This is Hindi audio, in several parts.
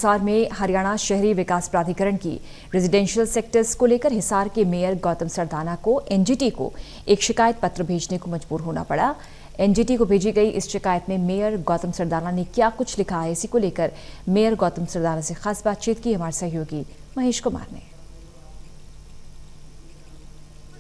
हिसार में हरियाणा शहरी विकास प्राधिकरण की रेजिडेंशियल सेक्टर्स को लेकर हिसार के मेयर गौतम सरदाना को एनजीटी को एक शिकायत पत्र भेजने को मजबूर होना पड़ा। एनजीटी को भेजी गई इस शिकायत में मेयर गौतम सरदाना ने क्या कुछ लिखा है, इसी को लेकर मेयर गौतम सरदाना से खास बातचीत की हमारे सहयोगी महेश कुमार ने।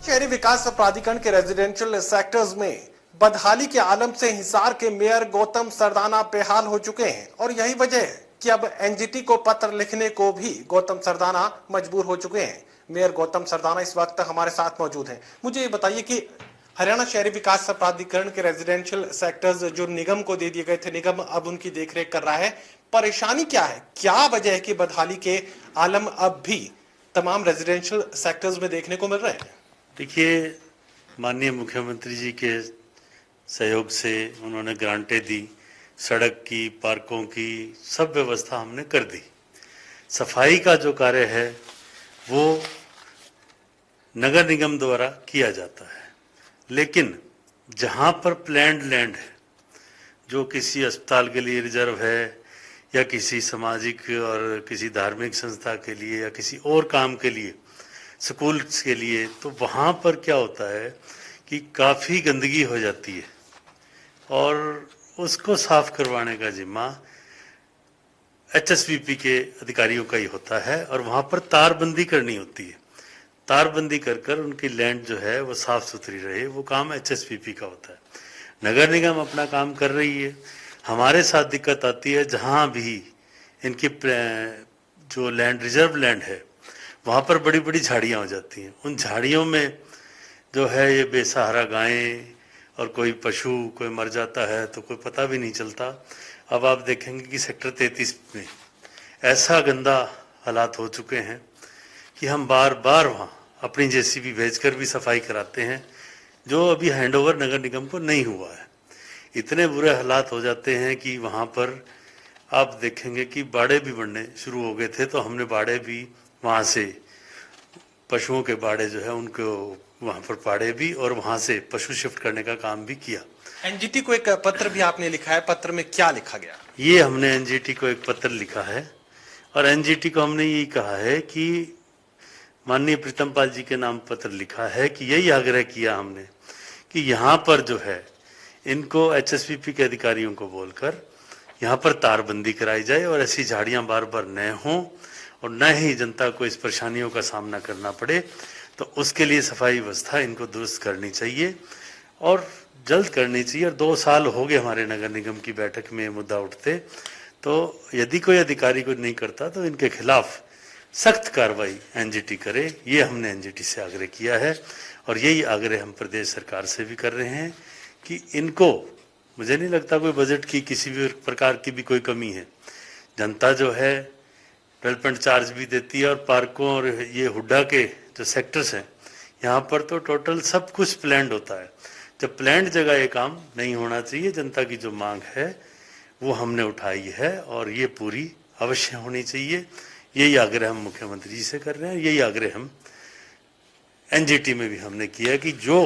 शहरी विकास प्राधिकरण के रेजिडेंशियल सेक्टर्स में बदहाली के आलम से हिसार के मेयर गौतम सरदाना बेहाल हो चुके हैं और यही वजह है कि अब एनजीटी को पत्र लिखने को भी गौतम सरदाना मजबूर हो चुके हैं। मेयर गौतम सरदाना इस वक्त हमारे साथ मौजूद हैं। मुझे ये बताइए कि हरियाणा शहरी विकास प्राधिकरण के रेजिडेंशियल सेक्टर्स जो निगम को दे दिए गए थे, निगम अब उनकी देखरेख कर रहा है। परेशानी क्या है, क्या वजह है कि बदहाली के आलम अब भी तमाम रेजिडेंशियल सेक्टर्स में देखने को मिल रहे हैं? देखिए, माननीय मुख्यमंत्री जी के सहयोग से उन्होंने ग्रांटें दी, सड़क की, पार्कों की सब व्यवस्था हमने कर दी। सफाई का जो कार्य है वो नगर निगम द्वारा किया जाता है, लेकिन जहाँ पर प्लैंड लैंड है, जो किसी अस्पताल के लिए रिजर्व है या किसी सामाजिक और किसी धार्मिक संस्था के लिए या किसी और काम के लिए, स्कूल्स के लिए, तो वहाँ पर क्या होता है कि काफ़ी गंदगी हो जाती है और उसको साफ करवाने का जिम्मा एचएसवीपी के अधिकारियों का ही होता है और वहाँ पर तारबंदी करनी होती है। तारबंदी कर उनकी लैंड जो है वो साफ सुथरी रहे, वो काम एचएसवीपी का होता है। नगर निगम अपना काम कर रही है। हमारे साथ दिक्कत आती है जहाँ भी इनकी जो लैंड, रिजर्व लैंड है, वहाँ पर बड़ी बड़ी झाड़ियाँ हो जाती हैं। उन झाड़ियों में जो है ये बेसहारा गायें और कोई पशु कोई मर जाता है तो कोई पता भी नहीं चलता। अब आप देखेंगे कि सेक्टर 33 में ऐसा गंदा हालात हो चुके हैं कि हम बार बार वहाँ अपनी जेसीबी भेजकर भी सफाई कराते हैं, जो अभी हैंडओवर नगर निगम को नहीं हुआ है। इतने बुरे हालात हो जाते हैं कि वहाँ पर आप देखेंगे कि बाड़े भी बनने शुरू हो गए थे, तो हमने बाड़े भी वहाँ से, पशुओं के बाड़े जो है उनको वहाँ पर पाड़े भी और वहाँ से पशु शिफ्ट करने का काम भी किया। एनजीटी को एक पत्र भी आपने लिखा है, पत्र में क्या लिखा गया? ये हमने एनजीटी को एक पत्र लिखा है और एनजीटी को हमने यही कहा है कि माननीय प्रीतम पाल जी के नाम पत्र लिखा है कि यही आग्रह किया हमने कि यहाँ पर जो है इनको एचएसवीपी के अधिकारियों को बोलकर यहाँ पर तारबंदी कराई जाए और ऐसी झाड़ियाँ बार बार न हों और न ही जनता को इस परेशानियों का सामना करना पड़े। तो उसके लिए सफाई व्यवस्था इनको दुरुस्त करनी चाहिए और जल्द करनी चाहिए। और 2 साल हो गए हमारे नगर निगम की बैठक में मुद्दा उठते, तो यदि कोई अधिकारी को नहीं करता तो इनके खिलाफ सख्त कार्रवाई एनजीटी करे, ये हमने एनजीटी से आग्रह किया है। और यही आग्रह हम प्रदेश सरकार से भी कर रहे हैं कि इनको, मुझे नहीं लगता कोई बजट की किसी भी प्रकार की भी कोई कमी है। जनता जो है डेवलपमेंट चार्ज भी देती है और पार्कों और ये हुड्डा के जो सेक्टर्स हैं यहाँ पर तो टोटल सब कुछ प्लान्ड होता है। जब प्लान्ड जगह ये काम नहीं होना चाहिए, जनता की जो मांग है वो हमने उठाई है और ये पूरी अवश्य होनी चाहिए। यही आग्रह हम मुख्यमंत्री जी से कर रहे हैं, यही आग्रह हम एनजीटी में भी हमने किया कि जो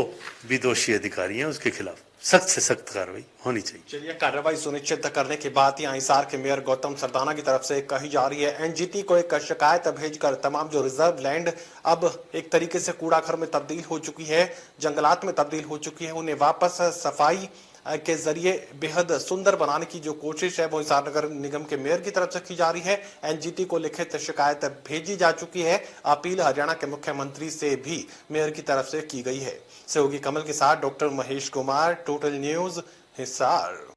भी दोषी अधिकारी हैं उसके खिलाफ सख्त से सख्त कार्रवाई होनी चाहिए। चलिए, कार्रवाई सुनिश्चित करने के बाद यहाँ हिसार के मेयर गौतम सरदाना की तरफ से कही जा रही है एनजीटी को एक शिकायत भेजकर तमाम जो रिजर्व लैंड अब एक तरीके से कूड़ा घर में तब्दील हो चुकी है, जंगलात में तब्दील हो चुकी है, उन्हें वापस सफाई के जरिए बेहद सुंदर बनाने की जो कोशिश है वो हिसार नगर निगम के मेयर की तरफ से की जा रही है। एनजीटी को लिखित शिकायत भेजी जा चुकी है। अपील हरियाणा के मुख्यमंत्री से भी मेयर की तरफ से की गई है। सहयोगी कमल के साथ doctor Mahesh Kumar, total news, Hisar.